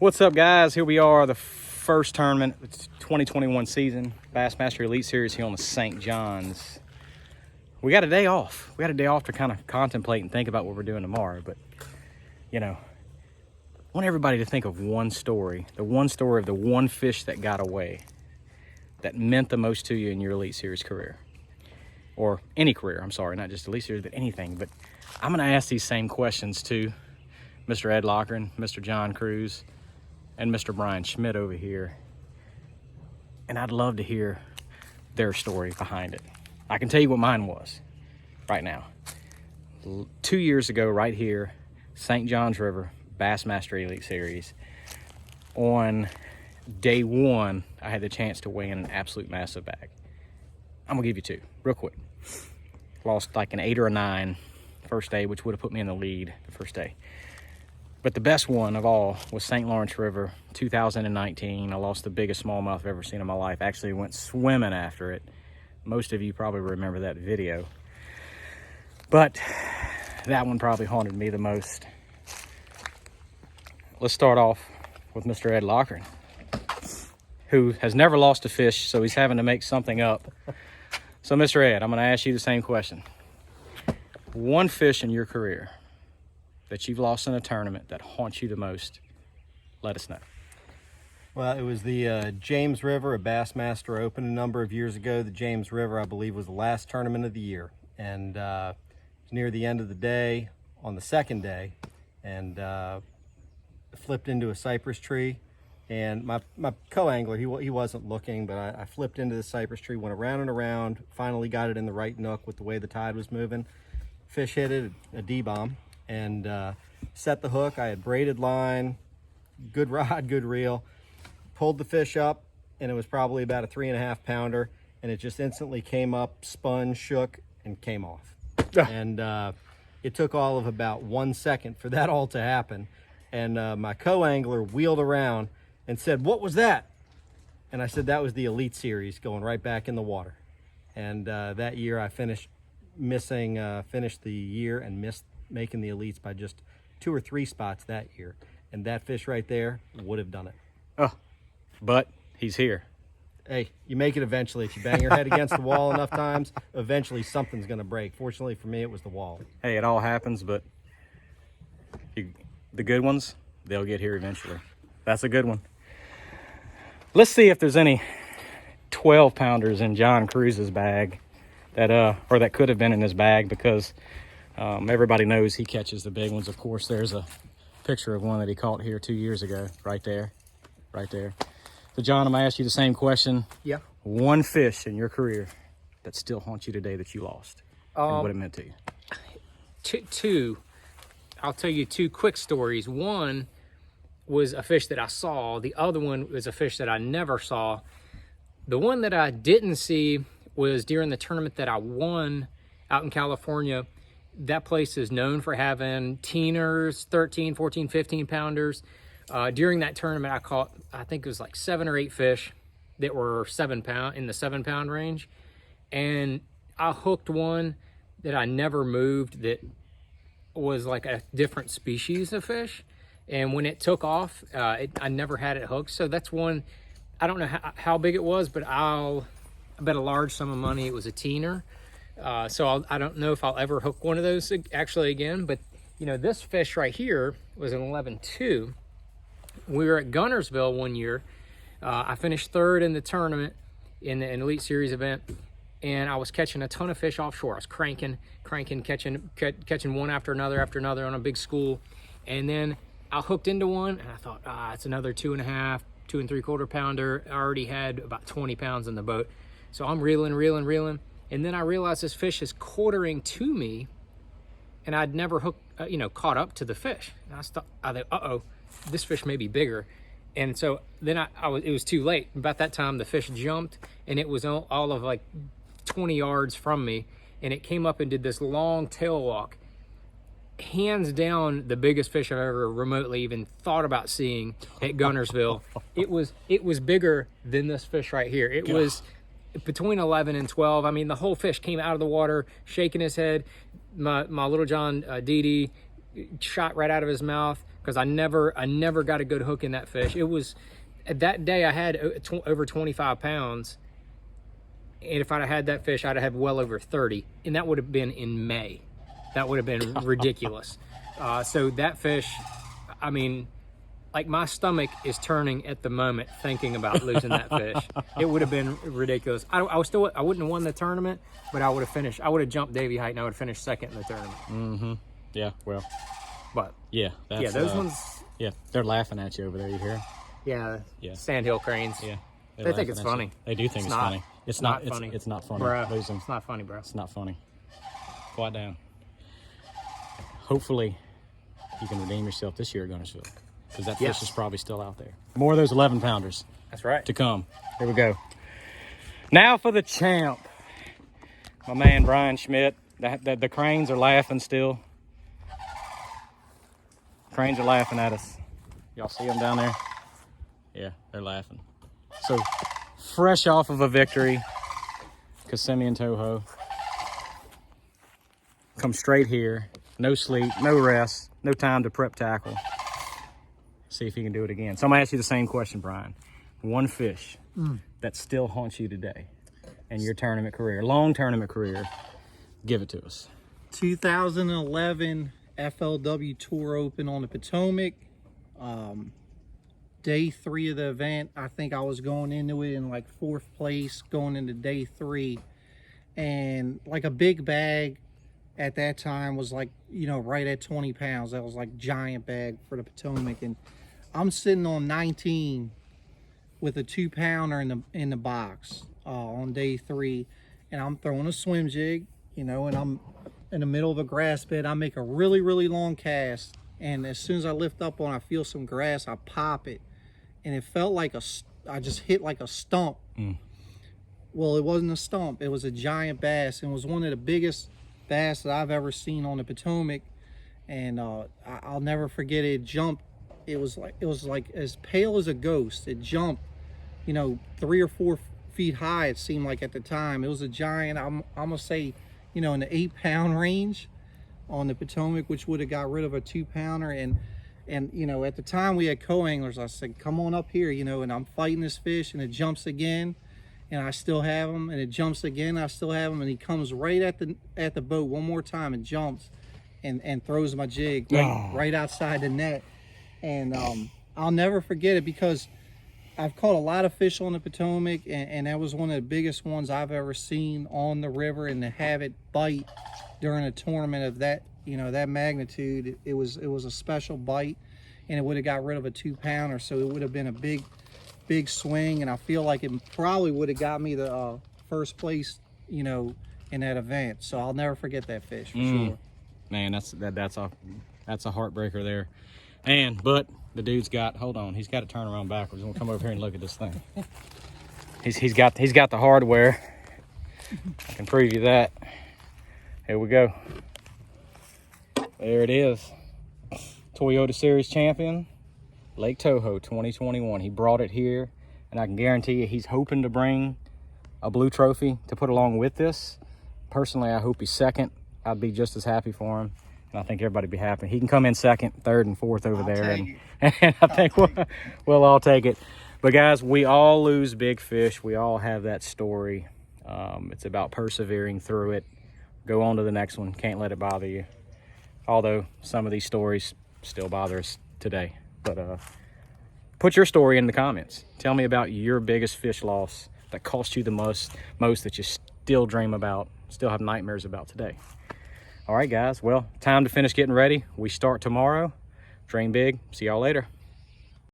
What's up, guys? Here we are, the first tournament, it's 2021 season, Bassmaster Elite Series here on the St. John's. We got a day off. We got a day off to kind of contemplate and think about what we're doing tomorrow. But, you know, I want everybody to think of one story, the one story of the one fish that got away that meant the most to you in your Elite Series career. Or any career, I'm sorry, not just Elite Series, but anything. But I'm going to ask these same questions to Mr. Ed Loughran, Mr. John Cruz, and Mr. Bryan Schmitt over here. And I'd love to hear their story behind it. I can tell you what mine was right now. 2 years ago, right here, St. John's River, Bassmaster Elite Series. On day one, I had the chance to weigh in an absolute massive bag. I'm gonna give you two, real quick. Lost like an 8 or a 9 first day, which would have put me in the lead the first day. But the best one of all was St. Lawrence River, 2019. I lost the biggest smallmouth I've ever seen in my life. Actually went swimming after it. Most of you probably remember that video. But that one probably haunted me the most. Let's start off with Mr. Ed Loughran, who has never lost a fish, so he's having to make something up. So, Mr. Ed, I'm going to ask you the same question. One fish in your career that you've lost in a tournament that haunts you the most, let us know. Well, it was the James River, a Bassmaster Open a number of years ago. The James River, I believe, was the last tournament of the year. And it was near the end of the day, on the second day, and flipped into a cypress tree. And my co-angler, he wasn't looking, but I flipped into the cypress tree, went around and around, finally got it in the right nook with the way the tide was moving. Fish hit it, a D-bomb, and set the hook. I had braided line, good rod, good reel. Pulled the fish up, and it was probably about a 3.5 pounder, and it just instantly came up, spun, shook, and came off. And it took all of about 1 second for that all to happen. And my co-angler wheeled around and said, "What was that?" And I said, "That was the Elite Series going right back in the water." And that year I finished the year and missed making the Elites by just 2 or 3 spots that year. And that fish right there would have done it. Oh, but he's here. Hey, you make it eventually. If you bang your head against the wall enough times, eventually something's going to break. Fortunately for me, it was the wall. Hey, it all happens, but the good ones, they'll get here eventually. That's a good one. Let's see if there's any 12 pounders in John Cruz's bag that could have been in his bag, because everybody knows he catches the big ones. Of course, there's a picture of one that he caught here 2 years ago, right there. So, John, I'm going to ask you the same question. Yeah. One fish in your career that still haunts you today that you lost, and what it meant to you. Two. I'll tell you 2 quick stories. One was a fish that I saw. The other one was a fish that I never saw. The one that I didn't see was during the tournament that I won out in California. That place is known for having teeners, 13, 14, 15 pounders. During that tournament, I caught, I think it was like 7 or 8 fish that were 7 pound, in the 7 pound range. And I hooked one that I never moved that was like a different species of fish. And when it took off, I never had it hooked. So that's one, I don't know how big it was, but I bet a large sum of money it was a teener. So I don't know if I'll ever hook one of those actually again. But, you know, this fish right here was an 11.2. We were at Gunnersville one year. I finished 3rd in the tournament in an Elite Series event, and I was catching a ton of fish offshore. I was cranking, catching one after another on a big school. And then I hooked into one, and I thought, it's another 2.5, 2 3/4 pounder. I already had about 20 pounds in the boat. So I'm reeling. And then I realized this fish is quartering to me, and I'd never caught up to the fish. And I thought, uh-oh, this fish may be bigger. And so then it was too late. About that time, the fish jumped, and it was all of like 20 yards from me, and it came up and did this long tail walk. Hands down the biggest fish I've ever remotely even thought about seeing at Gunnersville. It was bigger than this fish right here. It was between 11 and 12. I mean, the whole fish came out of the water, shaking his head. My little John Didi shot right out of his mouth. because I never got a good hook in that fish. It was, that day I had over 25 pounds. And if I'd have had that fish, I'd have had well over 30. And that would have been in May. That would have been ridiculous. So that fish, I mean, like my stomach is turning at the moment thinking about losing that fish. It would have been ridiculous. I wouldn't have won the tournament, but I would have finished. I would have jumped Davey Height and I would have finished second in the tournament. Mm-hmm. Yeah, well. But yeah, that's, those ones. Yeah, they're laughing at you over there, you hear? Yeah, Yeah. Sandhill cranes. Yeah. They think it's funny. They do think it's funny. It's not funny. It's not funny. Bro, Losing. it's not funny, bro. It's not funny. Quiet down. Hopefully, you can redeem yourself this year at Gunnersville, because that fish is probably still out there. More of those 11-pounders. That's right. To come. Here we go. Now for the champ. My man, Bryan Schmitt. The cranes are laughing still. Cranes are laughing at us. Y'all see them down there? Yeah, they're laughing. So, fresh off of a victory, Kissimmee and Toho. Come straight here. No sleep, no rest, no time to prep tackle. See if he can do it again. So I'm gonna ask you the same question, Bryan. One fish that still haunts you today in your tournament career, long tournament career, give it to us. 2011 FLW Tour Open on the Potomac. Day 3 of the event, I think I was going into it in like 4th place, going into day 3. And like a big bag at that time was like, you know, right at 20 pounds. That was like giant bag for the Potomac. And I'm sitting on 19 with a 2-pounder in the box on day 3. And I'm throwing a swim jig, you know, and I'm in the middle of a grass bed. I make a really, really long cast. And as soon as I lift up on, I feel some grass, I pop it. And it felt like I just hit like a stump. Well, it wasn't a stump. It was a giant bass, and it was one of the biggest bass that I've ever seen on the Potomac. And I'll never forget it. It jumped. It was like as pale as a ghost. It jumped, you know, 3 or 4 feet high. It seemed like at the time. It was a giant. I'm gonna say, you know, in the 8-pound range on the Potomac, which would have got rid of a 2-pounder. And you know, at the time we had co-anglers. I said, come on up here, you know, and I'm fighting this fish, and it jumps again, and I still have him, and it jumps again, I still have him, and he comes right at the boat one more time and jumps and throws my jig right outside the net. And I'll never forget it, because I've caught a lot of fish on the Potomac, and that was one of the biggest ones I've ever seen on the river. And to have it bite during a tournament of that, you know, that magnitude, it was a special bite, and it would have got rid of a 2-pounder. So it would have been a big swing, and I feel like it probably would have got me the first place, you know, in that event. So I'll never forget that fish for sure. Man, that's a heartbreaker there. But the dude's got, hold on, he's got to turn around backwards. We'll come over here and look at this thing. He's got the hardware. I can prove you that. Here we go. There it is. Toyota Series champion, Lake Toho 2021. He brought it here, and I can guarantee you he's hoping to bring a blue trophy to put along with this. Personally, I hope he's second. I'd be just as happy for him, and I think everybody be happy. He can come in second, third, and fourth over there, and I think we'll all take it. But guys, we all lose big fish. We all have that story. It's about persevering through it. Go on to the next one. Can't let it bother you. Although some of these stories still bother us today. But put your story in the comments. Tell me about your biggest fish loss that cost you the most that you still dream about, still have nightmares about today. All right, guys. Well, time to finish getting ready. We start tomorrow. Dream big. See y'all later.